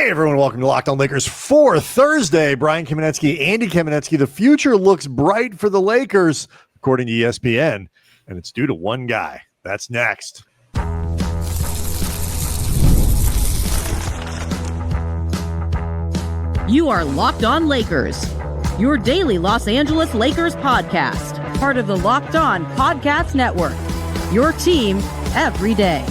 Hey everyone, welcome to Locked On Lakers for Thursday. Brian Kamenetsky, Andy Kamenetsky. The future looks bright for the Lakers, according to ESPN, and it's due to one guy. That's next. You are Locked On Lakers, your daily Los Angeles Lakers podcast, part of the Locked On Podcast Network, your team every day.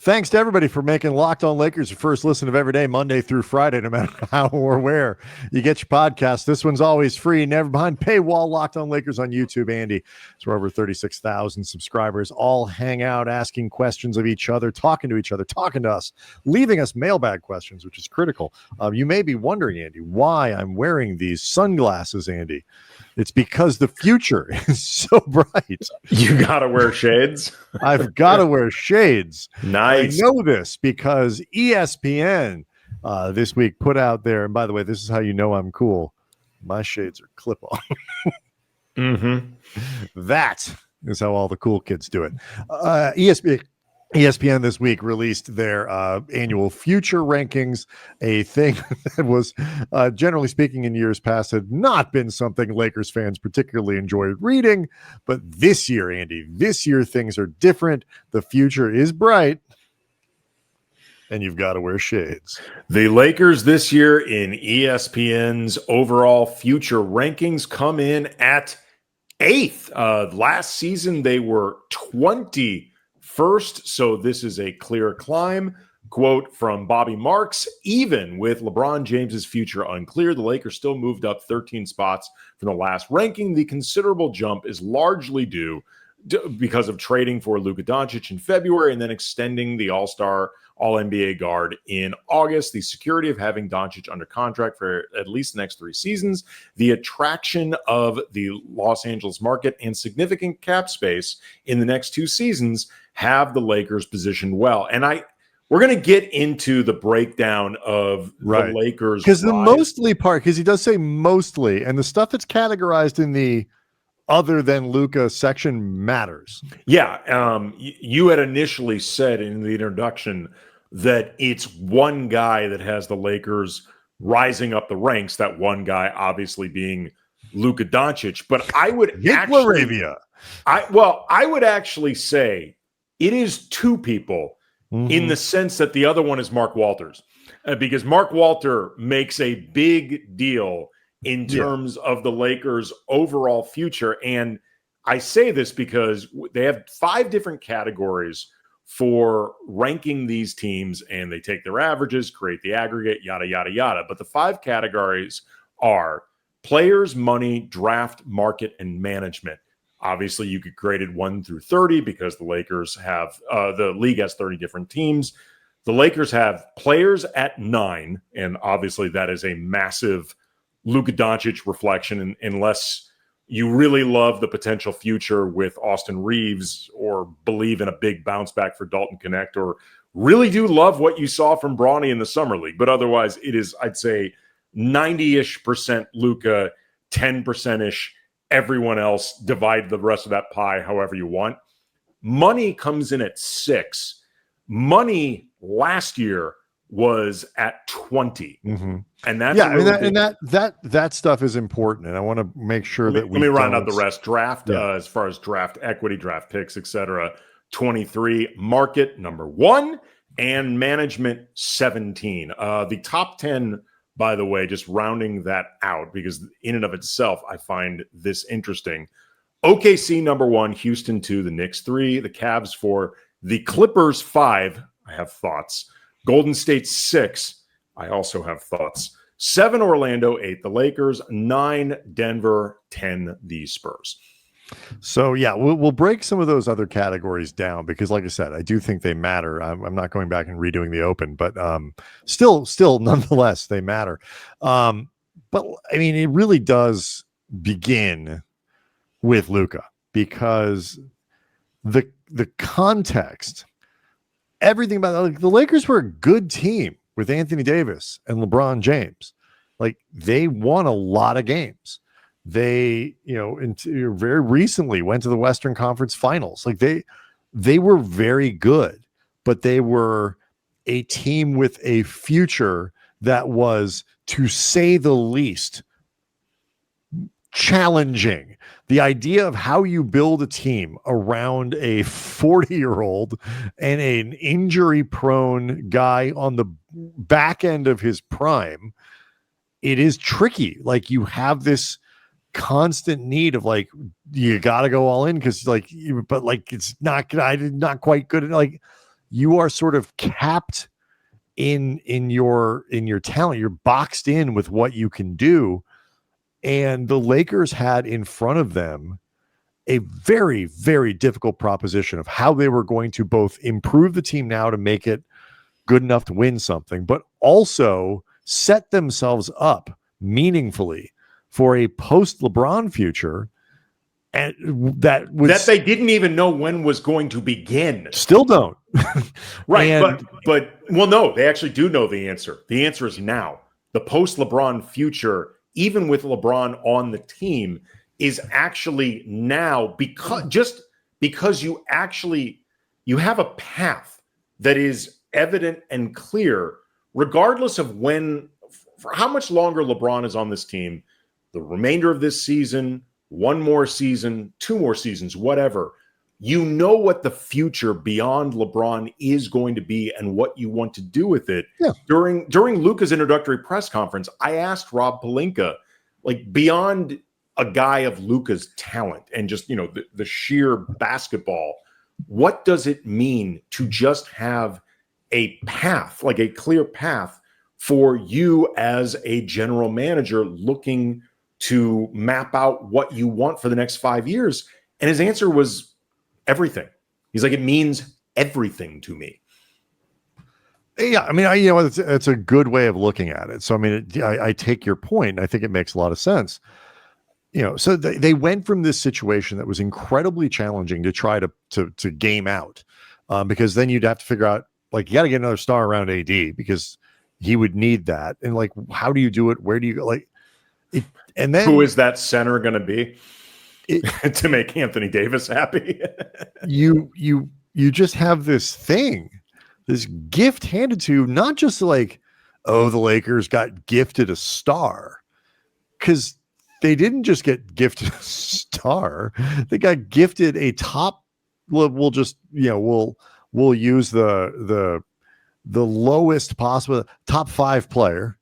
Thanks to everybody for making Locked On Lakers your first listen of every day, Monday through Friday, no matter how or where you get your podcast. This one's always free, never behind paywall. Locked On Lakers on YouTube, Andy. It's where over 36,000 subscribers all hang out, asking questions of each other, talking to each other, talking to us, leaving us mailbag questions, which is critical. You may be wondering, Andy, why I'm wearing these sunglasses, Andy. It's because the future is so bright. You gotta wear shades. I've got to wear shades. Nice. I know this because ESPN this week put out there, and by the way, this is how you know I'm cool. My shades are clip-on. That is how all the cool kids do it. ESPN this week released their annual future rankings, a thing that was, generally speaking, in years past had not been something Lakers fans particularly enjoyed reading. But this year, Andy, things are different. The future is bright, and you've got to wear shades. The Lakers this year in ESPN's overall future rankings come in at 8th. Last season, they were 21st, so this is a clear climb. Quote from Bobby Marks, even with LeBron James's future unclear, the Lakers still moved up 13 spots from the last ranking. The considerable jump is largely due because of trading for Luka Doncic in February and then extending the All-Star, All-NBA guard in August, the security of having Doncic under contract for at least the next 3 seasons, the attraction of the Los Angeles market, and significant cap space in the next 2 seasons have the Lakers positioned well. And we're going to get into the breakdown of the Lakers. Because the mostly part, because he does say mostly, and the stuff that's categorized in the other than Luka section matters. Yeah. You had initially said in the introduction that it's one guy that has the Lakers rising up the ranks, that one guy obviously being Luka Doncic. But I would I would actually say it is 2 people in the sense that the other one is Mark Walters, because Mark Walter makes a big deal in terms of the Lakers' overall future. And I say this because they have 5 different categories for ranking these teams, and they take their averages, create the aggregate, yada, yada, yada. But the 5 categories are players, money, draft, market, and management. Obviously, you could grade it 1 through 30 because the Lakers have the league has 30 different teams. The Lakers have players at 9, and obviously that is a massive Luka Doncic reflection, unless you really love the potential future with Austin Reeves or believe in a big bounce back for Dalton Connect, or really do love what you saw from Bronny in the Summer League. But otherwise, it is, I'd say, 90-ish% Luka, 10%-ish everyone else. Divide the rest of that pie however you want. Money comes in at 6. Money last year was at 20. And that's that stuff is important, and I want to make sure that let me round out the rest. Draft, as far as draft equity, draft picks, etc. 23. Market number 1, and management 17. The top 10, by the way, just rounding that out, because in and of itself I find this interesting. OKC number 1, Houston 2, the Knicks 3, the Cavs 4, the Clippers 5. I have thoughts. Golden State 6. I also have thoughts. 7, Orlando. 8, the Lakers. 9, Denver. 10, the Spurs. So, yeah, we'll break some of those other categories down because, like I said, I do think they matter. I'm not going back and redoing the open, but still, nonetheless, they matter. But, I mean, it really does begin with Luka because the context, everything about like, the Lakers were a good team with Anthony Davis and LeBron James. Like, they won a lot of games. They, very recently went to the Western Conference Finals. Like they were very good, but they were a team with a future that was, to say the least, challenging. The idea of how you build a team around a 40-year-old and an injury-prone guy on the back end of his prime, it is tricky. Like, you have this constant need of, like, you got to go all in because, like, but like it's not quite good. Like, you are sort of capped in your talent. You're boxed in with what you can do. And the Lakers had in front of them a very, very difficult proposition of how they were going to both improve the team now to make it good enough to win something, but also set themselves up meaningfully for a post-LeBron future, and that they didn't even know when was going to begin. Still don't. Right, but well, no, they actually do know the answer. The answer is now. The post-LeBron future, even with LeBron on the team, is actually now, because you have a path that is evident and clear, regardless of for how much longer LeBron is on this team, the remainder of this season, one more season, two more seasons, whatever. You know what the future beyond LeBron is going to be and what you want to do with it. Yeah. During Luka's introductory press conference, I asked Rob Pelinka, like, beyond a guy of Luka's talent and just, the sheer basketball, what does it mean to just have a path, like a clear path for you as a general manager looking to map out what you want for the next 5 years? And his answer was everything. He's like, it means everything to me. Yeah, I mean, it's a good way of looking at it. So, I mean, I take your point. I think it makes a lot of sense. So they went from this situation that was incredibly challenging to try to game out, because then you'd have to figure out, like, you got to get another star around AD because he would need that. And, like, how do you do it? Where do you go? Like, and then who is that center going to be to make Anthony Davis happy? you just have this gift handed to you, not just like, oh, the Lakers got gifted a star, because they didn't just get gifted a star. They got gifted a top. We'll just, we'll use the lowest possible top 5 player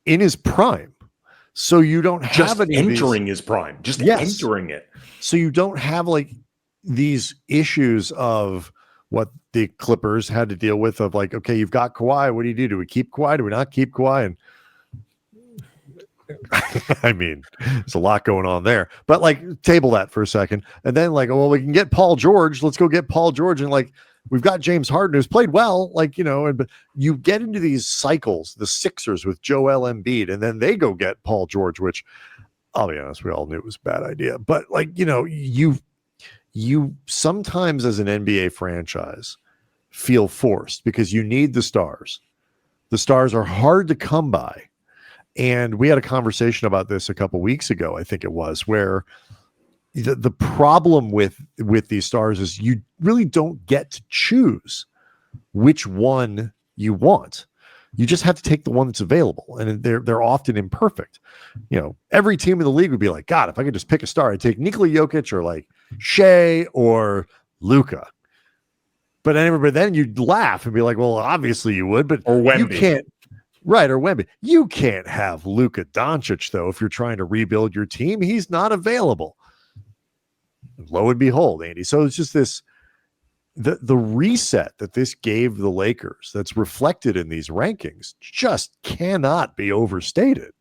in his prime. So you don't have just entering his prime, just entering it. So you don't have, like, these issues of what the Clippers had to deal with of, like, okay, you've got Kawhi. What do you do? Do we keep Kawhi? Do we not keep Kawhi? And I mean, there's a lot going on there, but, like, table that for a second. And then, like, well, we can get Paul George. Let's go get Paul George. And, like, we've got James Harden, who's played well, like, but you get into these cycles, the Sixers with Joel Embiid, and then they go get Paul George, which, I'll be honest, we all knew it was a bad idea. But, like, you sometimes as an NBA franchise feel forced because you need the stars. The stars are hard to come by. And we had a conversation about this a couple weeks ago, I think it was, where the problem with these stars is you really don't get to choose which one you want. You just have to take the one that's available, and they're often imperfect. Every team in the league would be like, God, if I could just pick a star, I'd take Nikola Jokic or, like, Shea or Luka. But then you'd laugh and be like, well, obviously you would, but or Wemby. You can't. Right, or Wemby. You can't have Luka Doncic, though, if you're trying to rebuild your team. He's not available. Lo and behold, Andy. So it's just the reset that this gave the Lakers that's reflected in these rankings just cannot be overstated.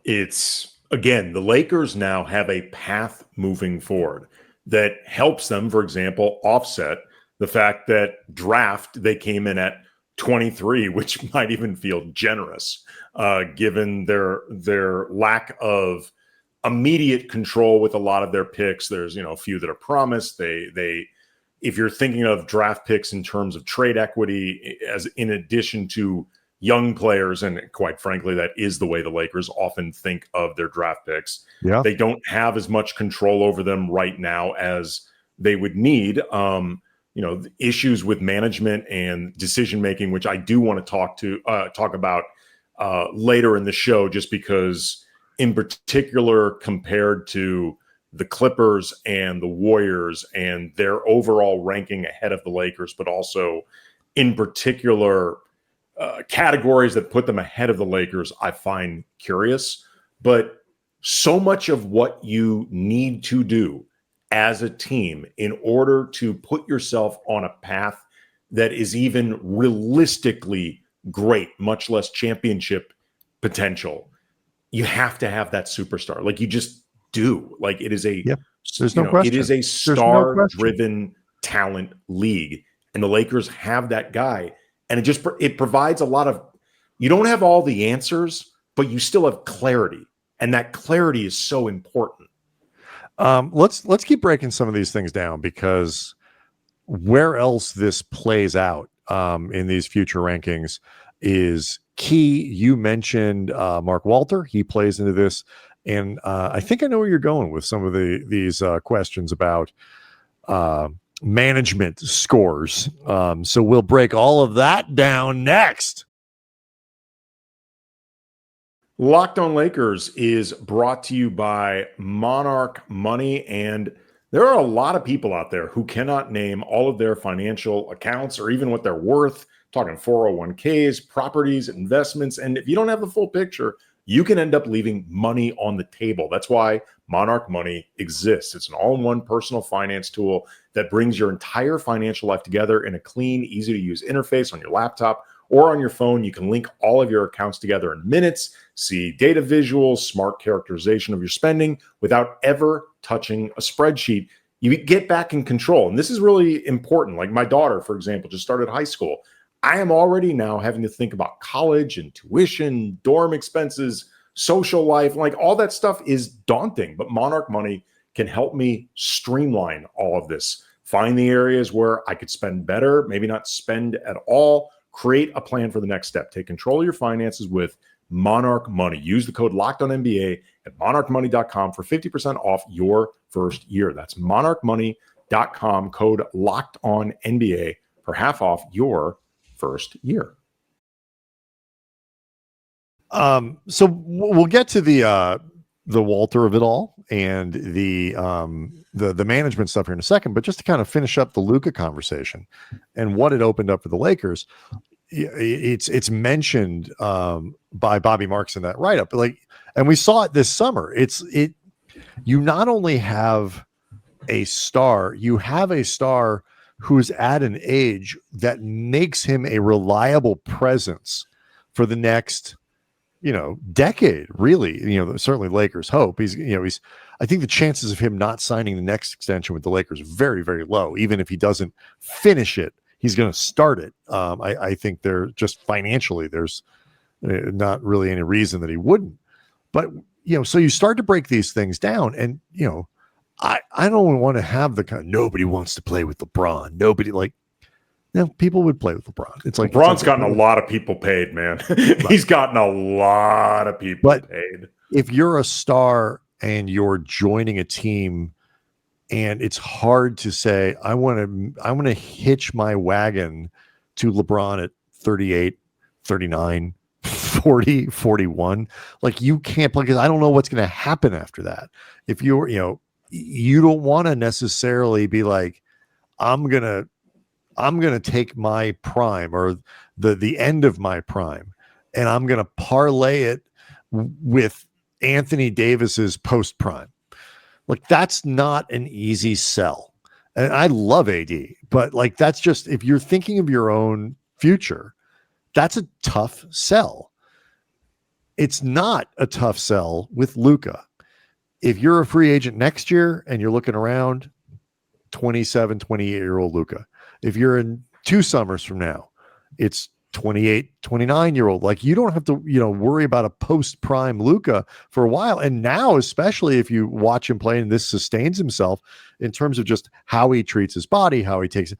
It's, again, the Lakers now have a path moving forward that helps them, for example, offset the fact that draft, they came in at 23, which might even feel generous, given their lack of immediate control with a lot of their picks. There's, a few that are promised. They if you're thinking of draft picks in terms of trade equity, as in addition to young players, and quite frankly, that is the way the Lakers often think of their draft picks. Yeah. They don't have as much control over them right now as they would need. issues with management and decision making, which I do want to talk about later in the show, just because in particular compared to the Clippers and the Warriors and their overall ranking ahead of the Lakers, but also in particular categories that put them ahead of the Lakers, I find curious. But so much of what you need to do as a team in order to put yourself on a path that is even realistically great, much less championship potential, you have to have that superstar. Like, you just do. Like, it is there's no question. It is a star-driven talent league, and the Lakers have that guy. And it provides a lot of, you don't have all the answers, but you still have clarity. And that clarity is so important. Let's keep breaking some of these things down, because where else this plays out in these future rankings is key. You mentioned Mark Walter. He plays into this. And I think I know where you're going with some of these questions about management scores. So we'll break all of that down next. Locked on Lakers is brought to you by Monarch Money. And there are a lot of people out there who cannot name all of their financial accounts or even what they're worth. Talking 401ks, properties, investments. And if you don't have the full picture, you can end up leaving money on the table. That's why Monarch Money exists. It's an all-in-one personal finance tool that brings your entire financial life together in a clean, easy-to-use interface on your laptop or on your phone. You can link all of your accounts together in minutes, see data visuals, smart characterization of your spending without ever touching a spreadsheet. You get back in control. And this is really important. Like, my daughter, for example, just started high school. I am already now having to think about college and tuition, dorm expenses, social life. Like, all that stuff is daunting, but Monarch Money can help me streamline all of this. Find the areas where I could spend better, maybe not spend at all. Create a plan for the next step. Take control of your finances with Monarch Money. Use the code LOCKEDONNBA at monarchmoney.com for 50% off your first year. That's monarchmoney.com, code LOCKEDONNBA for half off your first year. So we'll get to the Walter of it all and the management stuff here in a second, but just to kind of finish up the Luka conversation and what it opened up for the Lakers, it's mentioned by Bobby Marks in that write-up, and we saw it this summer. You not only have a star, you have a star who's at an age that makes him a reliable presence for the next, decade, really. Certainly Lakers hope. I think the chances of him not signing the next extension with the Lakers are very, very low. Even if he doesn't finish it, he's going to start it. I think they're just financially, there's not really any reason that he wouldn't. But, so you start to break these things down, and, I don't want to have the kind of, nobody wants to play with LeBron. Nobody, people would play with LeBron. It's like LeBron's gotten a lot of people paid, man. He's gotten a lot of people paid. If you're a star and you're joining a team, and it's hard to say, I want to hitch my wagon to LeBron at 38, 39, 40, 41. Like, you can't play, because I don't know what's going to happen after that. If you're, you don't want to necessarily be like, I'm gonna take my prime or the end of my prime, and I'm gonna parlay it with Anthony Davis's post prime. Like, that's not an easy sell. And I love AD, but that's just, if you're thinking of your own future, that's a tough sell. It's not a tough sell with Luka. If you're a free agent next year and you're looking around, 27, 28-year-old Luka. If you're in 2 summers from now, it's 28, 29-year-old. You don't have to, worry about a post-prime Luka for a while. And now, especially if you watch him play and this sustains himself in terms of just how he treats his body, how he takes it.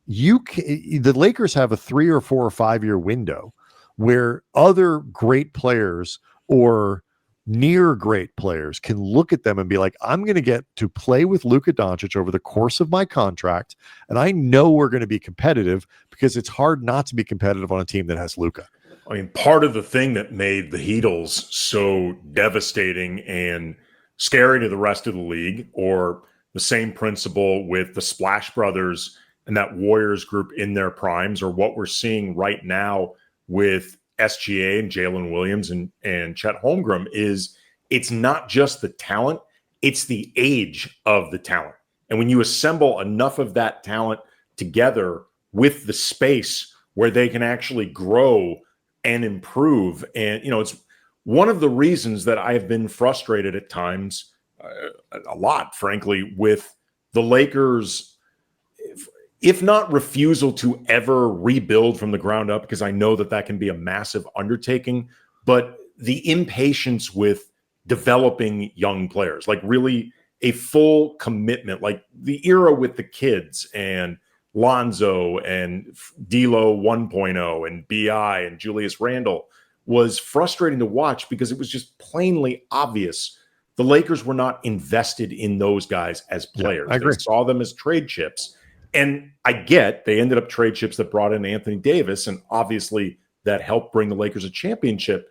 The Lakers have a 3 or 4 or 5 year window where other great players or near great players can look at them and be like, I'm going to get to play with Luka Doncic over the course of my contract, and I know we're going to be competitive because it's hard not to be competitive on a team that has Luka. I mean, part of the thing that made the Heatles so devastating and scary to the rest of the league, or the same principle with the Splash Brothers and that Warriors group in their primes, or what we're seeing right now with SGA and Jalen Williams and Chet Holmgren, is it's not just the talent, it's the age of the talent. And when you assemble enough of that talent together with the space where they can actually grow and improve, and it's one of the reasons that I have been frustrated at times, a lot, frankly, with the Lakers, if not refusal to ever rebuild from the ground up, because I know that can be a massive undertaking, but the impatience with developing young players, like really a full commitment, like the era with the kids and Lonzo and D'Lo 1.0 and BI and Julius Randle, was frustrating to watch because it was just plainly obvious the Lakers were not invested in those guys as players. Yeah, I agree. They saw them as trade chips. And I get they ended up trade chips that brought in Anthony Davis, and obviously that helped bring the Lakers a championship.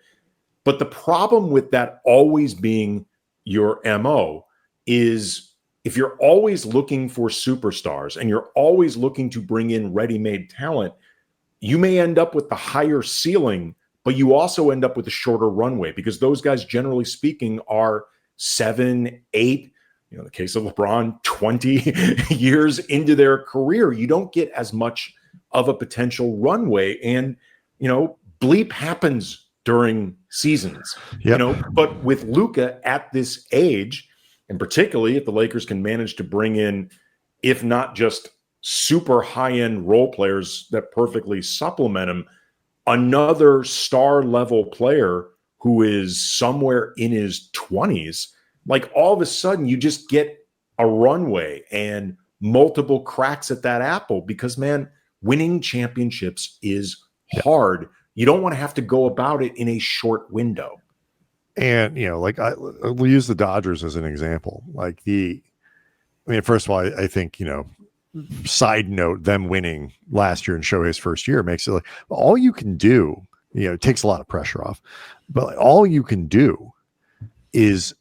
But the problem with that always being your MO is if you're always looking for superstars and you're always looking to bring in ready-made talent, you may end up with the higher ceiling, but you also end up with a shorter runway, because those guys, generally speaking, are 7, 8, in the case of LeBron, 20 years into their career. You don't get as much of a potential runway. And, bleep happens during seasons, but with Luka at this age, and particularly if the Lakers can manage to bring in, if not just super high-end role players that perfectly supplement him, another star level player who is somewhere in his 20s, like all of a sudden you just get a runway and multiple cracks at that apple, because, man, winning championships is hard. You don't want to have to go about it in a short window. And, we'll use the Dodgers as an example. First of all, I think, side note, them winning last year and Shohei's first year makes it like all you can do, it takes a lot of pressure off, but all you can do is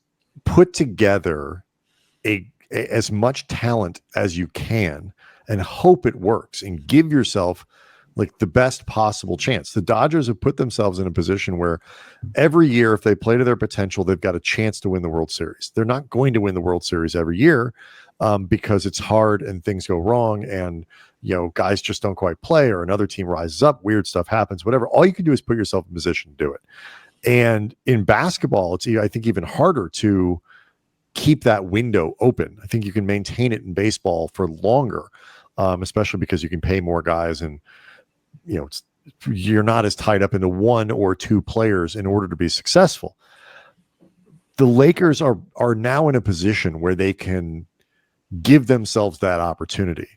put together as much talent as you can and hope it works and give yourself like the best possible chance. The Dodgers have put themselves in a position where every year, if they play to their potential, they've got a chance to win the World Series. They're not going to win the World Series every year because it's hard and things go wrong and, guys just don't quite play, or another team rises up, weird stuff happens, whatever. All you can do is put yourself in position to do it. And in basketball, it's, I think, even harder to keep that window open. I think you can maintain it in baseball for longer, especially because you can pay more guys, and you're not as tied up into one or two players in order to be successful. The Lakers are now in a position where they can give themselves that opportunity,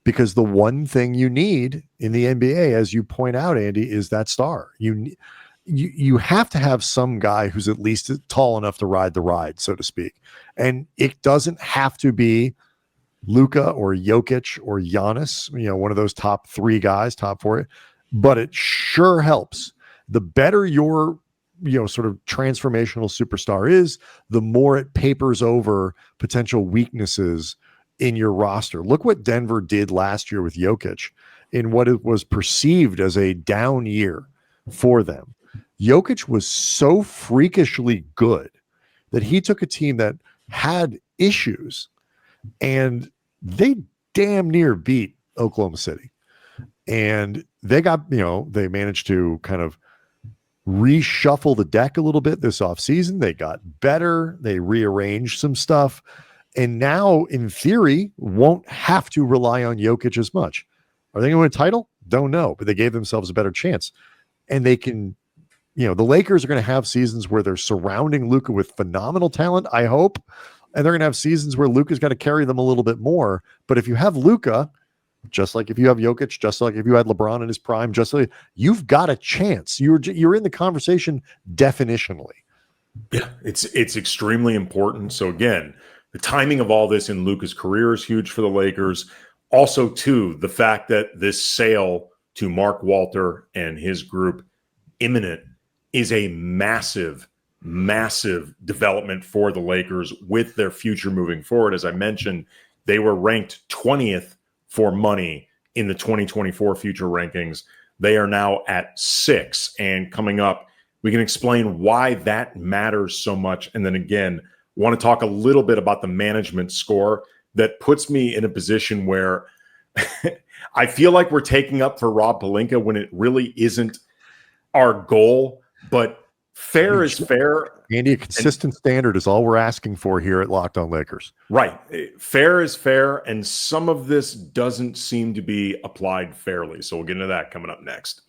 because the one thing you need in the NBA, as you point out, Andy, is that star. You have to have some guy who's at least tall enough to ride the ride, so to speak. And it doesn't have to be Luka or Jokic or Giannis, one of those top 3 guys, top 4, but it sure helps. The better your, sort of transformational superstar is, the more it papers over potential weaknesses in your roster. Look what Denver did last year with Jokic in what it was perceived as a down year for them. Jokic was so freakishly good that he took a team that had issues and they damn near beat Oklahoma City. And they got, they managed to kind of reshuffle the deck a little bit this offseason. They got better. They rearranged some stuff. And now, in theory, won't have to rely on Jokic as much. Are they going to win a title? Don't know. But they gave themselves a better chance. And they can, the Lakers are going to have seasons where they're surrounding Luka with phenomenal talent, I hope. And they're going to have seasons where Luka's got to carry them a little bit more. But if you have Luka, just like if you have Jokic, just like if you had LeBron in his prime, just like you've got a chance. You're in the conversation definitionally. Yeah, it's extremely important. So again, the timing of all this in Luka's career is huge for the Lakers. Also, too, the fact that this sale to Mark Walter and his group imminent is a massive, massive development for the Lakers with their future moving forward. As I mentioned, they were ranked 20th for money in the 2024 future rankings. They are now at 6, and coming up, we can explain why that matters so much. And then again, want to talk a little bit about the management score that puts me in a position where I feel like we're taking up for Rob Pelinka when it really isn't our goal. But fair is fair. Andy, a consistent standard is all we're asking for here at Locked On Lakers. Right. Fair is fair. And some of this doesn't seem to be applied fairly. So we'll get into that coming up next.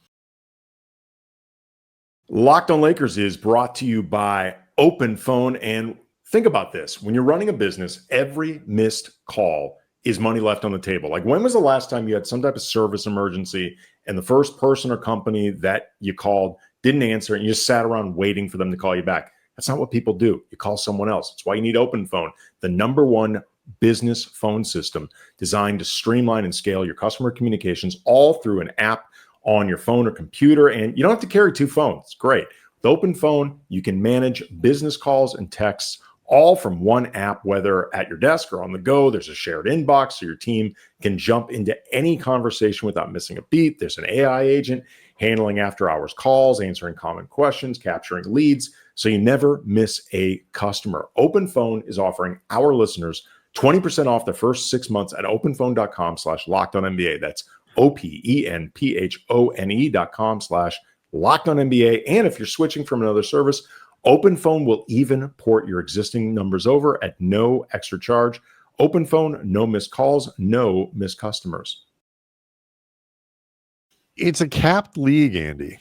Locked On Lakers is brought to you by Open Phone. And think about this. When you're running a business, every missed call is money left on the table. Like, when was the last time you had some type of service emergency and the first person or company that you called didn't answer and you just sat around waiting for them to call you back? That's not what people do. You call someone else. That's why you need Open Phone, the #1 business phone system designed to streamline and scale your customer communications all through an app on your phone or computer. And you don't have to carry 2 phones. It's great. With Open Phone, you can manage business calls and texts all from one app, whether at your desk or on the go. There's a shared inbox so your team can jump into any conversation without missing a beat. There's an AI agent handling after-hours calls, answering common questions, capturing leads, so you never miss a customer. Open Phone is offering our listeners 20% off their first 6 months at openphone.com/lockedonnba. That's openphone.com/lockedonnba. And if you're switching from another service, Open Phone will even port your existing numbers over at no extra charge. Open Phone, no missed calls, no missed customers. It's a capped league, Andy.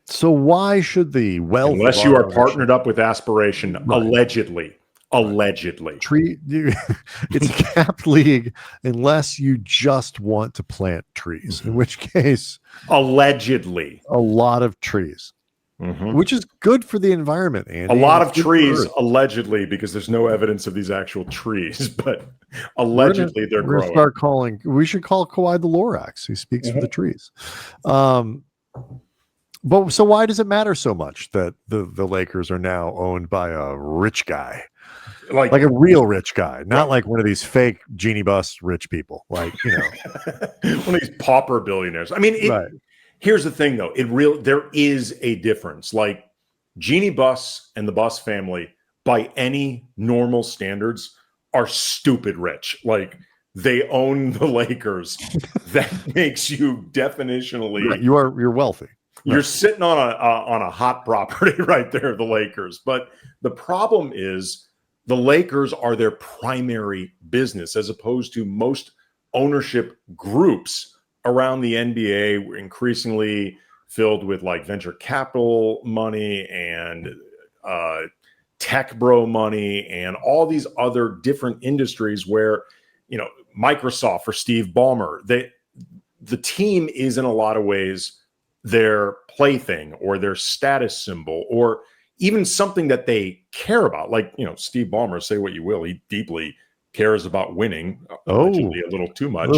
So why should the wealth, unless you are partnered up with Aspiration, right, allegedly it's a capped league unless you just want to plant trees, in which case allegedly a lot of trees, which is good for the environment, Andy. A lot of trees, allegedly, because there's no evidence of these actual trees, but allegedly they're growing. We should call Kawhi the Lorax, who speaks for the trees. But so why does it matter so much that the Lakers are now owned by a rich guy? Like a real rich guy, not like one of these fake genie bus rich people, like, one of these pauper billionaires. I mean, here's the thing, though. There is a difference. Like, Genie Bus and the Bus family, by any normal standards, are stupid rich. Like, they own the Lakers. That makes you definitionally you're wealthy. You're sitting on a hot property right there, the Lakers. But the problem is, the Lakers are their primary business, as opposed to most ownership groups around the NBA, increasingly filled with like venture capital money and tech bro money and all these other different industries where, Microsoft for Steve Ballmer, the team is in a lot of ways their plaything or their status symbol, or even something that they care about. Like, Steve Ballmer, say what you will, he deeply cares about winning. Allegedly a little too much.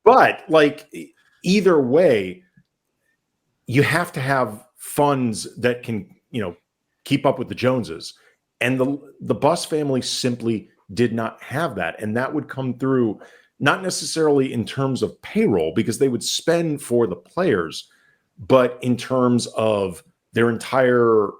But like, either way, you have to have funds that can, keep up with the Joneses. And the Bus family simply did not have that. And that would come through, not necessarily in terms of payroll, because they would spend for the players, but in terms of their entire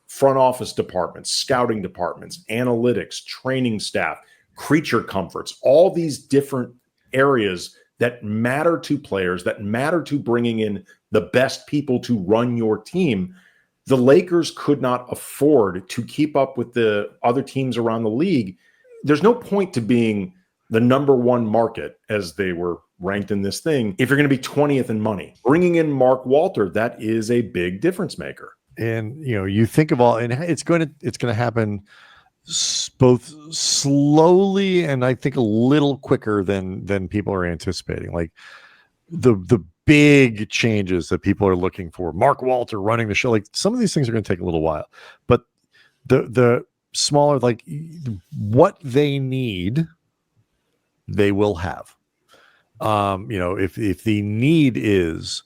front office departments, scouting departments, analytics, training staff, creature comforts, all these different areas that matter to players, that matter to bringing in the best people to run your team. The Lakers could not afford to keep up with the other teams around the league. There's no point to being the #1 market, as they were ranked in this thing, if you're going to be 20th in money. Bringing in Mark Walter, that is a big difference maker. And you think of all, and it's going to happen both slowly and I think a little quicker than people are anticipating. Like the big changes that people are looking for. Mark Walter running the show. Like some of these things are going to take a little while, but the smaller, like what they need, they will have. If the need is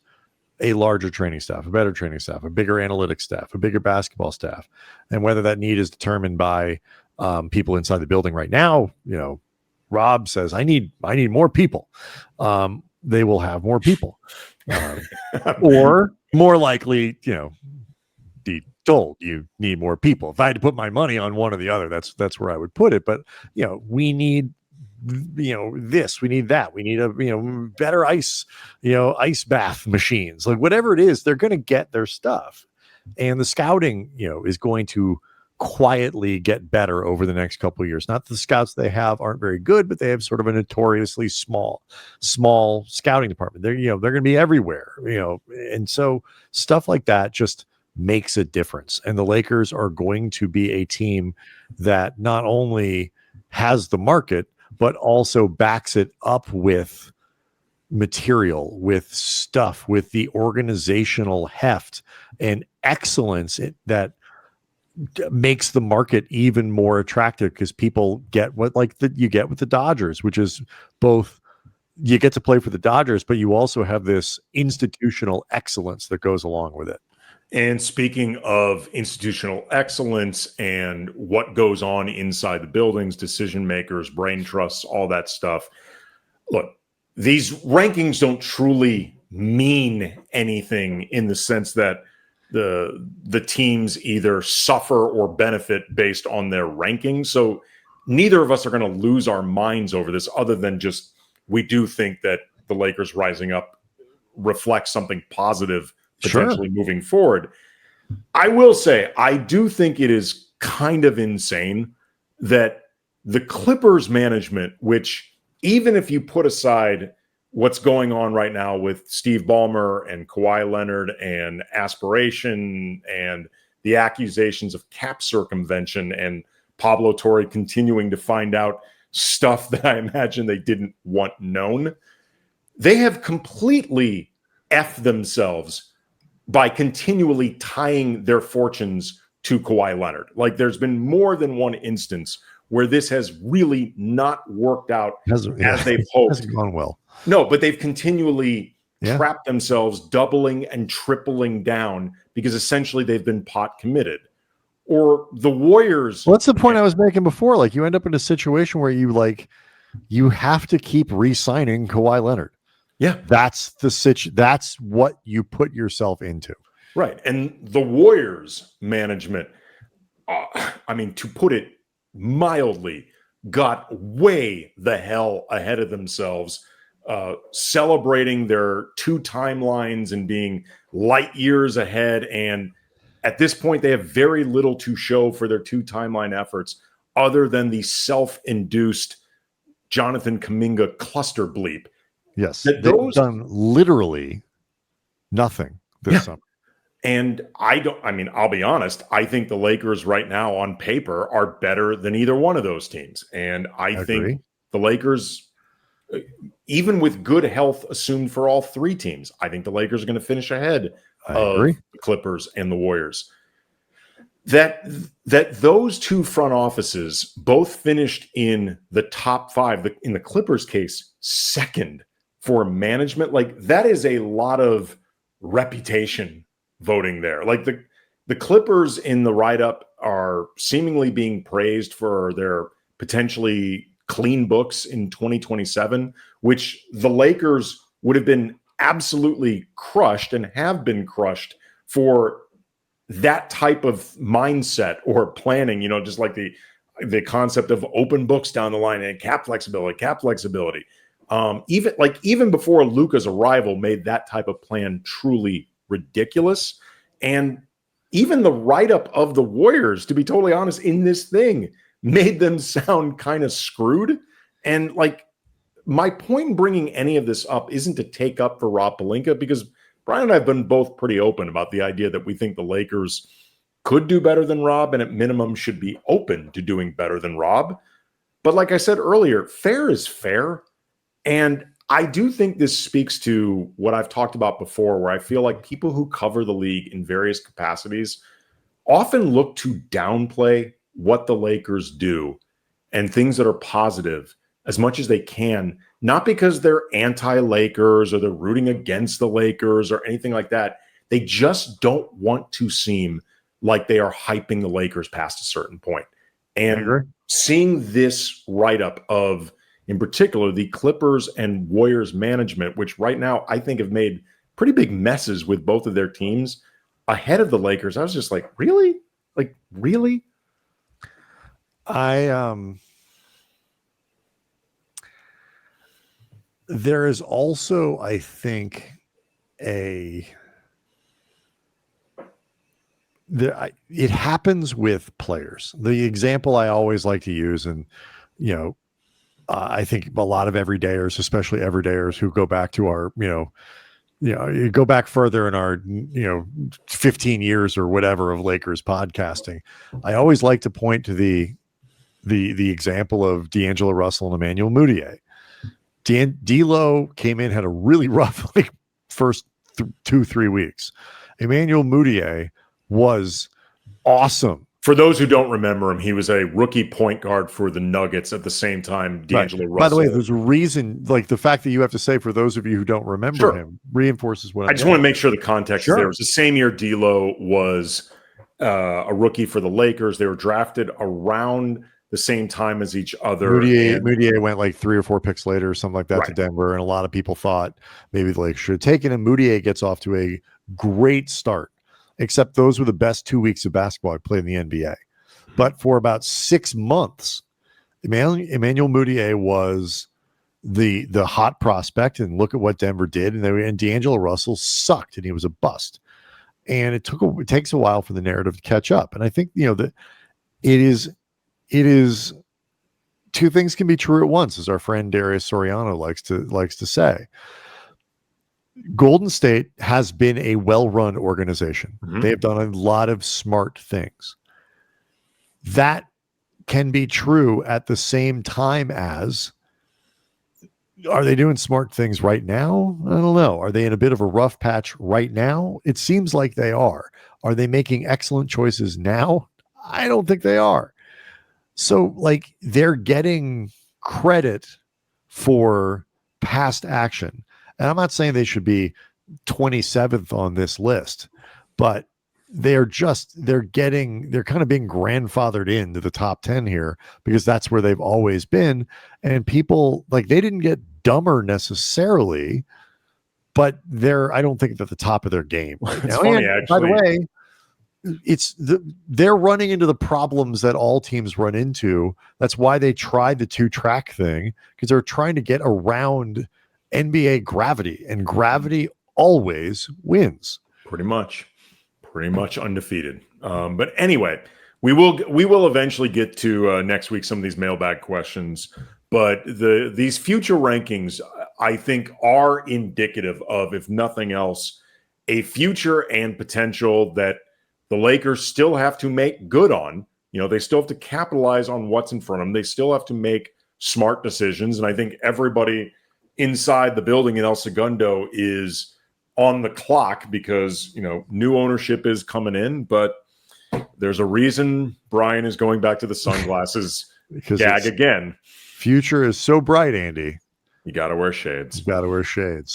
a larger training staff, a better training staff, a bigger analytics staff, a bigger basketball staff, and whether that need is determined by people inside the building right now, Rob says, I need more people. They will have more people, or more likely, be told you need more people. If I had to put my money on one or the other, that's where I would put it. But we need this, we need that, we need a better ice bath machines, like whatever it is, they're going to get their stuff, and the scouting is going to quietly get better over the next couple of years. Not that the scouts they have aren't very good, but they have sort of a notoriously small scouting department. They're going to be everywhere, and so stuff like that just makes a difference. And the Lakers are going to be a team that not only has the market, but also backs it up with material, with stuff, with the organizational heft and excellence that makes the market even more attractive, because people get what you get with the Dodgers, which is both you get to play for the Dodgers, but you also have this institutional excellence that goes along with it. And speaking of institutional excellence and what goes on inside the buildings, decision makers, brain trusts, all that stuff. Look, these rankings don't truly mean anything in the sense that the teams either suffer or benefit based on their rankings. So neither of us are going to lose our minds over this, other than just we do think that the Lakers rising up reflects something positive potentially moving forward. I will say, I do think it is kind of insane that the Clippers management, which even if you put aside what's going on right now with Steve Ballmer and Kawhi Leonard and aspiration and the accusations of cap circumvention and Pablo Torre continuing to find out stuff that I imagine they didn't want known, they have completely effed themselves by continually tying their fortunes to Kawhi Leonard. Like, there's been more than one instance where this has really not worked out as they've hoped. Hasn't gone well. No, but they've continually trapped themselves, doubling and tripling down, because essentially they've been pot committed. Or the Warriors. Well, that's the point I was making before. Like, you end up in a situation where you have to keep re-signing Kawhi Leonard. Yeah, that's that's what you put yourself into. Right. And the Warriors management, to put it mildly, got way the hell ahead of themselves, celebrating their two timelines and being light years ahead. And at this point, they have very little to show for their two timeline efforts other than the self-induced Jonathan Kuminga cluster bleep. Yes, they've done literally nothing this summer. And I'll be honest, I think the Lakers right now on paper are better than either one of those teams. And I think the Lakers, even with good health assumed for all three teams, I think the Lakers are going to finish ahead of the Clippers and the Warriors. That those two front offices both finished in the top five, in the Clippers case, second for management. Like, that is a lot of reputation voting there. Like, the Clippers in the write-up are seemingly being praised for their potentially clean books in 2027, which the Lakers would have been absolutely crushed and have been crushed for that type of mindset or planning, just like the concept of open books down the line and cap flexibility. Even before Luka's arrival made that type of plan truly ridiculous. And even the write-up of the Warriors, to be totally honest, in this thing made them sound kind of screwed. And my point in bringing any of this up isn't to take up for Rob Pelinka, because Brian and I have been both pretty open about the idea that we think the Lakers could do better than Rob, and at minimum should be open to doing better than Rob. But like I said earlier, fair is fair. And I do think this speaks to what I've talked about before, where I feel like people who cover the league in various capacities often look to downplay what the Lakers do and things that are positive as much as they can, not because they're anti-Lakers or they're rooting against the Lakers or anything like that. They just don't want to seem like they are hyping the Lakers past a certain point. And seeing this write-up of, in particular, the Clippers and Warriors management, which right now I think have made pretty big messes with both of their teams ahead of the Lakers, I was just like, really? Like, really? There is also, I think, it happens with players. The example I always like to use, and I think a lot of everydayers, especially everydayers who go back to our, you go back further in our, 15 years or whatever of Lakers podcasting. I always like to point to the example of D'Angelo Russell and Emmanuel Mudiay. D'Lo came in, had a really rough first 2-3 weeks. Emmanuel Mudiay was awesome. For those who don't remember him, he was a rookie point guard for the Nuggets at the same time D'Angelo Russell. By the way, there's a reason, like the fact that you have to say for those of you who don't remember him reinforces what I just want to make sure the context is there. It was the same year D'Lo was a rookie for the Lakers. They were drafted around the same time as each other. Mudiay went like 3 or 4 picks later or something like that to Denver, and a lot of people thought maybe the Lakers should have taken him. Mudiay gets off to a great start, except those were the best 2 weeks of basketball I played in the NBA. But for about 6 months, Emmanuel Mudiay was the hot prospect, and look at what Denver did. And D'Angelo Russell sucked, and he was a bust. And it takes a while for the narrative to catch up. And I think that it is two things can be true at once, as our friend Darius Soriano likes to say. Golden State has been a well-run organization. Mm-hmm. They have done a lot of smart things. That can be true at the same time as, are they doing smart things right now? I don't know. Are they in a bit of a rough patch right now? It seems like they are. Are they making excellent choices now? I don't think they are. So, they're getting credit for past action. And I'm not saying they should be 27th on this list, but they're kind of being grandfathered into the top 10 here because that's where they've always been. And people, they didn't get dumber necessarily, but I don't think at the top of their game right now. Funny, actually. By the way, they're running into the problems that all teams run into. That's why they tried the 2-track thing, because they're trying to get around NBA gravity, and gravity always wins. Pretty much undefeated. But anyway, we will eventually get to next week some of these mailbag questions. But these future rankings, I think, are indicative of, if nothing else, a future and potential that the Lakers still have to make good on. They still have to capitalize on what's in front of them. They still have to make smart decisions. And I think everybody inside the building in El Segundo is on the clock because, new ownership is coming in. But there's a reason Brian is going back to the sunglasses because gag again. Future is so bright, Andy. You got to wear shades.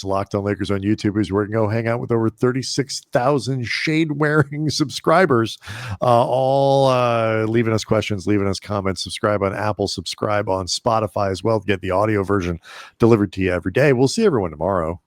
Locked on Lakers on YouTube is where you can go hang out with over 36,000 shade-wearing subscribers, all leaving us questions, leaving us comments. Subscribe on Apple, subscribe on Spotify as well to get the audio version delivered to you every day. We'll see everyone tomorrow.